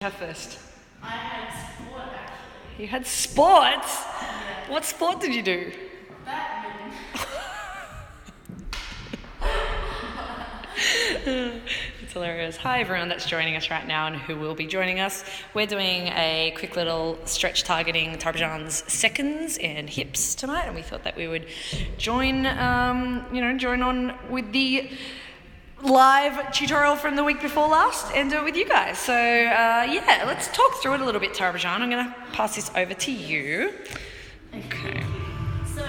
Have first. I had sport actually. You had sports? Yeah. What sport did you do? Badminton. It's hilarious. Hi everyone that's joining us right now and who will be joining us. We're doing a quick little stretch targeting Tara Bajan's seconds and hips tonight, and we thought that we would join on with the live tutorial from the week before last and do it with you guys. So let's talk through it a little bit, Tara Bajan. I'm going to pass this over to you. Okay. So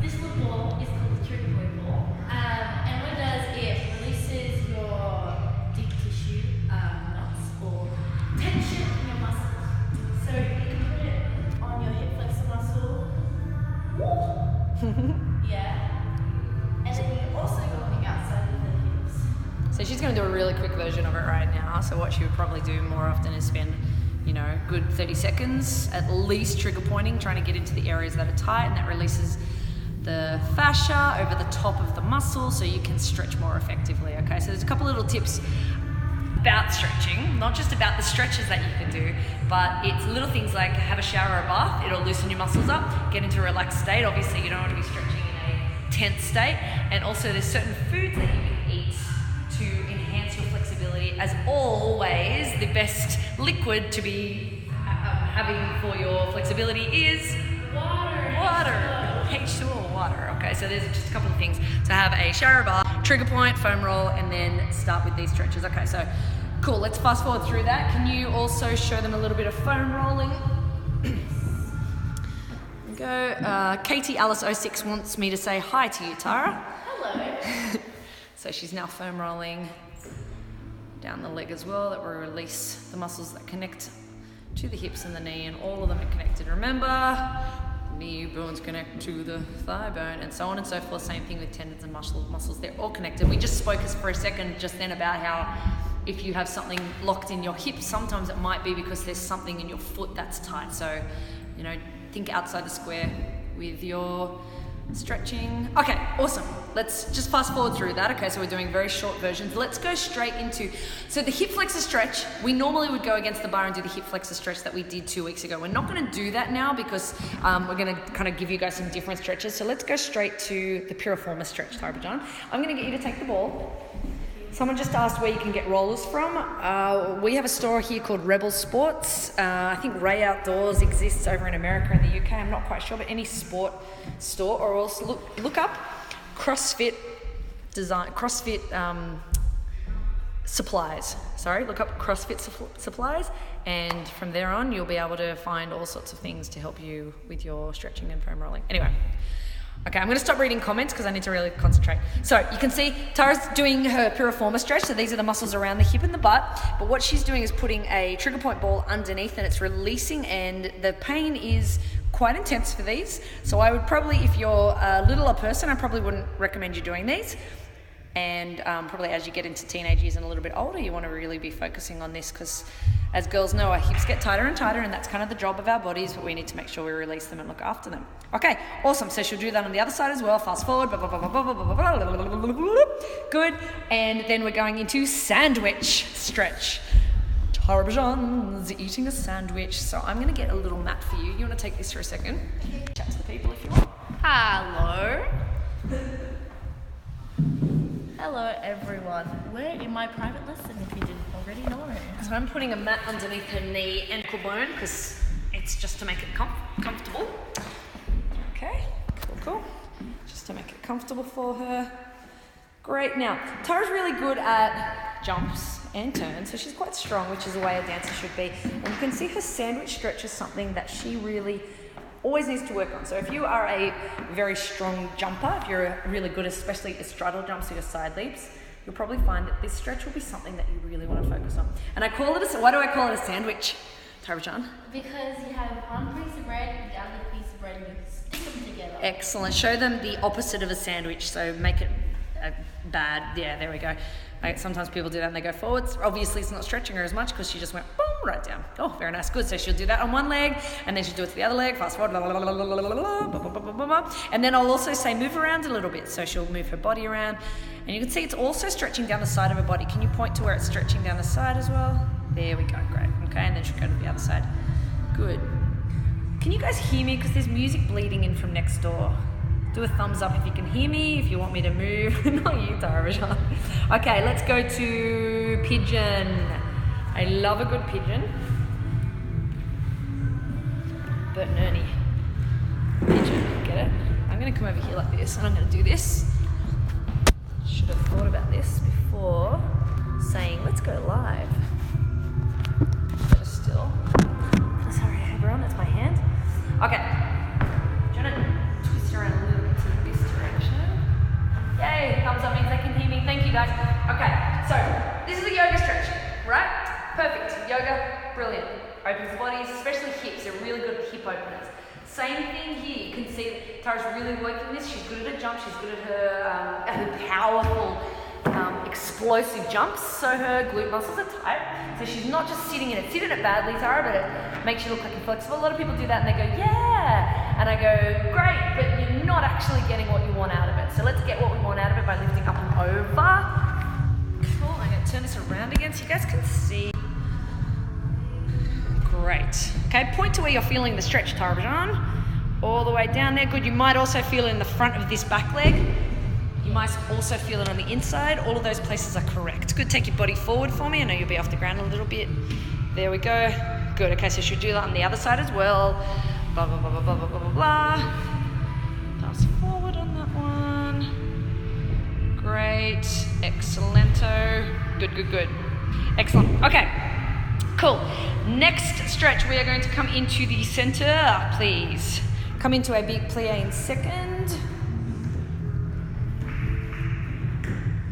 this little ball is called the trigger point ball, and what it does, it releases your deep tissue knots or tension in your muscles. So you can put it on your hip flexor muscle. Yeah. And then you also go on the outside of the hips. So she's going to do a really quick version of it right now. So what she would probably do more often is spend, good 30 seconds at least trigger pointing, trying to get into the areas that are tight, and that releases the fascia over the top of the muscle so you can stretch more effectively. Okay, so there's a couple little tips about stretching, not just about the stretches that you can do, but it's little things like have a shower or a bath. It'll loosen your muscles up, get into a relaxed state. Obviously you don't want to be stretching in a tense state, and also there's certain foods that you can eat to enhance your flexibility. As always, the best liquid to be having for your flexibility is water. H2O, water. Okay, so there's just a couple of things. To have a shower bath, trigger point, foam roll, and then start with these stretches. Okay, so cool. Let's fast forward through that. Can you also show them a little bit of foam rolling? Go. Katie Alice 06 wants me to say hi to you, Tara. Hello. So she's now foam rolling down the leg as well. That will release the muscles that connect to the hips and the knee, and all of them are connected. Remember, knee bones connect to the thigh bone, and so on and so forth. Same thing with tendons and muscles. They're all connected. We just spoke for a second just then about how if you have something locked in your hip, sometimes it might be because there's something in your foot that's tight. So, think outside the square with your stretching. Okay, awesome. Let's just fast forward through that. Okay, so we're doing very short versions. Let's go straight into, so the hip flexor stretch, we normally would go against the bar and do the hip flexor stretch that we did 2 weeks ago. We're not going to do that now because we're going to kind of give you guys some different stretches. So let's go straight to the piriformis stretch, Tara Bajan. I'm going to get you to take the ball. Someone just asked where you can get rollers from. We have a store here called Rebel Sports. I think Ray Outdoors exists over in America and the UK. I'm not quite sure, but any sport store, or else look up CrossFit supplies. Look up CrossFit supplies, and from there on you'll be able to find all sorts of things to help you with your stretching and foam rolling. Anyway. Okay, I'm going to stop reading comments because I need to really concentrate. So you can see Tara's doing her piriformis stretch. So these are the muscles around the hip and the butt. But what she's doing is putting a trigger point ball underneath, and it's releasing, and the pain is quite intense for these. So I would probably, if you're a littler person, I probably wouldn't recommend you doing these. And probably as you get into teenage years and a little bit older, you want to really be focusing on this because, as girls know, our hips get tighter and tighter, and that's kind of the job of our bodies, but we need to make sure we release them and look after them. Okay, awesome. So she'll do that on the other side as well. Fast forward. Good. And then we're going into sandwich stretch. Tara Bajan's eating a sandwich. So I'm going to get a little mat for you. You want to take this for a second? Chat to the people if you want. Hello. Hello everyone. We're in my private lesson if you didn't already know. So I'm putting a mat underneath her knee and ankle bone because it's just to make it comfortable. Okay, cool. Just to make it comfortable for her. Great. Now, Tara's really good at jumps and turns, so she's quite strong, which is the way a dancer should be. And you can see her sandwich stretch is something that she really always needs to work on. So if you are a very strong jumper, if you're really good, especially at straddle jumps or your side leaps, you'll probably find that this stretch will be something that you really want to focus on. And why do I call it a sandwich, Tara Bajan? Because you have one piece of bread and the other piece of bread and you stick them together. Excellent. Show them the opposite of a sandwich, so make it bad. Yeah, there we go. Sometimes people do that and they go forwards. Obviously it's not stretching her as much because she just went boom right down. Oh, very nice, good. So she'll do that on one leg and then she'll do it to the other leg, fast forward, and then I'll also say move around a little bit. So she'll move her body around, and you can see it's also stretching down the side of her body. Can you point to where it's stretching down the side as well? There we go, great. Okay, and then she'll go to the other side. Good. Can you guys hear me? Because there's music bleeding in from next door. Do a thumbs up if you can hear me, if you want me to move. Not you, Tara Bajan. Okay, let's go to pigeon. I love a good pigeon. Bert and Ernie. Pigeon, get it? I'm gonna come over here like this and I'm gonna do this. Should have thought about this before saying, let's go live. Better still. Sorry everyone, that's my hand. Okay, do you wanna twist around a little bit to this direction? Yay, thumbs up means they can hear me. Thank you guys. Okay, so this is a yoga stretch, right? Perfect, yoga, brilliant. Opens the body, especially hips, they're really good hip openers. Same thing here, you can see Tara's really working this. She's good at her jump, she's good at her powerful, explosive jumps. So her glute muscles are tight. So she's not just sitting in it. Sit in it badly, Tara, but it makes you look like you're flexible. A lot of people do that and they go, yeah. And I go, great, but you're not actually getting what you want out of it. So let's get what we want out of it by lifting up and over. Cool, I'm gonna turn this around again so you guys can see. Great. Okay, point to where you're feeling the stretch, Tara Bajan. All the way down there. Good. You might also feel it in the front of this back leg. You might also feel it on the inside. All of those places are correct. Good. Take your body forward for me. I know you'll be off the ground a little bit. There we go. Good. Okay, so should do that on the other side as well. Blah, blah, blah, blah, blah, blah, blah, blah, blah. Pass forward on that one. Great. Excellento. Good, good, good. Excellent. Okay. Cool. Next stretch, we are going to come into the center, please. Come into a big plie in second.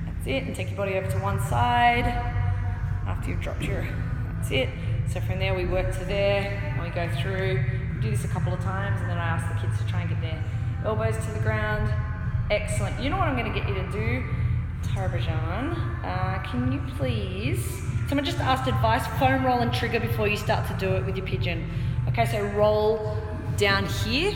That's it, and take your body over to one side after you've dropped your, that's it. So from there we work to there, and we go through. We do this a couple of times, and then I ask the kids to try and get their elbows to the ground. Excellent. You know what I'm going to get you to do, Tara Bajan? Can you please... Someone just asked advice, foam roll and trigger before you start to do it with your pigeon. Okay, so roll down here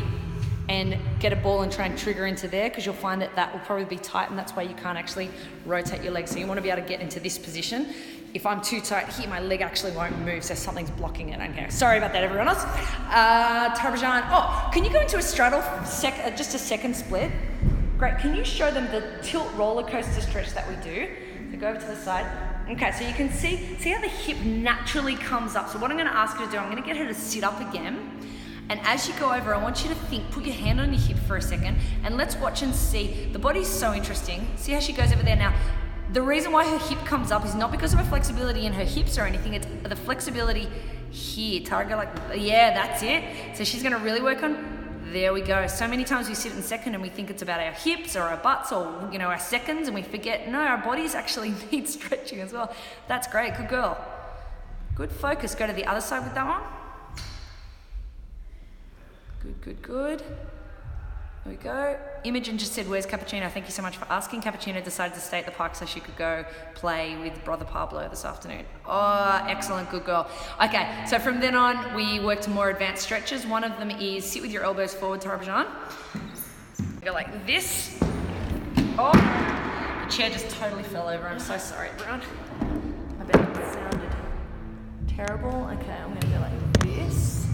and get a ball and try and trigger into there because you'll find that that will probably be tight and that's why you can't actually rotate your legs. So you want to be able to get into this position. If I'm too tight here, my leg actually won't move, so something's blocking it. Okay, sorry about that, everyone else. Tara Bajan, oh, can you go into a straddle, just a second split? Great, can you show them the tilt roller coaster stretch that we do? So go over to the side. Okay, so you can see how the hip naturally comes up. So what I'm going to ask her to do, I'm going to get her to sit up again. And as you go over, I want you to think, put your hand on your hip for a second, and let's watch and see. The body's so interesting. See how she goes over there now. The reason why her hip comes up is not because of her flexibility in her hips or anything, it's the flexibility here. Tara, go like, yeah, that's it. So she's going to really work on, there we go. So many times we sit in second and we think it's about our hips or our butts or, you know, our seconds, and we forget, no, our bodies actually need stretching as well. That's great, good girl. Good focus, go to the other side with that one. Good, good, good. There we go. Imogen just said, where's Cappuccino? Thank you so much for asking. Cappuccino decided to stay at the park so she could go play with brother Pablo this afternoon. Oh, excellent, good girl. Okay, so from then on, we work to more advanced stretches. One of them is sit with your elbows forward, Tara Bajan. Go like this. Oh, the chair just totally fell over. I'm so sorry, everyone. I bet it sounded terrible. Okay, I'm gonna go like this.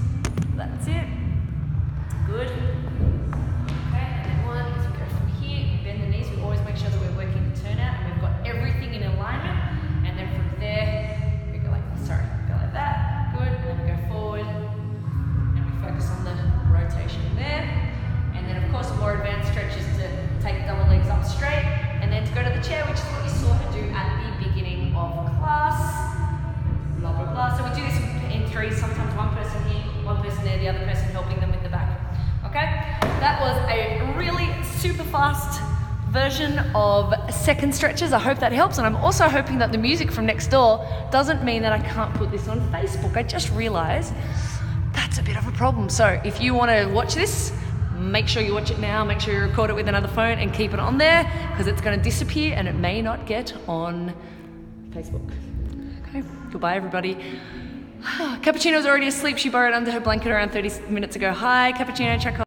That's it. Good. We always make sure that we're working the turnout and we've got everything in alignment, and then from there we go like that, good, and then we go forward and we focus on the rotation there, and then of course more advanced stretches to take double legs up straight and then to go to the chair, which is what you saw her do at the beginning of class, blah blah blah. So we do this in threes, sometimes one person here, one person there, the other person helping them with the back. Okay, that was a really super fast version of second stretches. I hope that helps, and I'm also hoping that the music from next door doesn't mean that I can't put this on Facebook. I just realized that's a bit of a problem. So if you want to watch this, make sure you watch it now, make sure you record it with another phone and keep it on there, because it's going to disappear and it may not get on Facebook. Okay, goodbye everybody. Cappuccino's already asleep. She burrowed under her blanket around 30 minutes ago. Hi Cappuccino, check on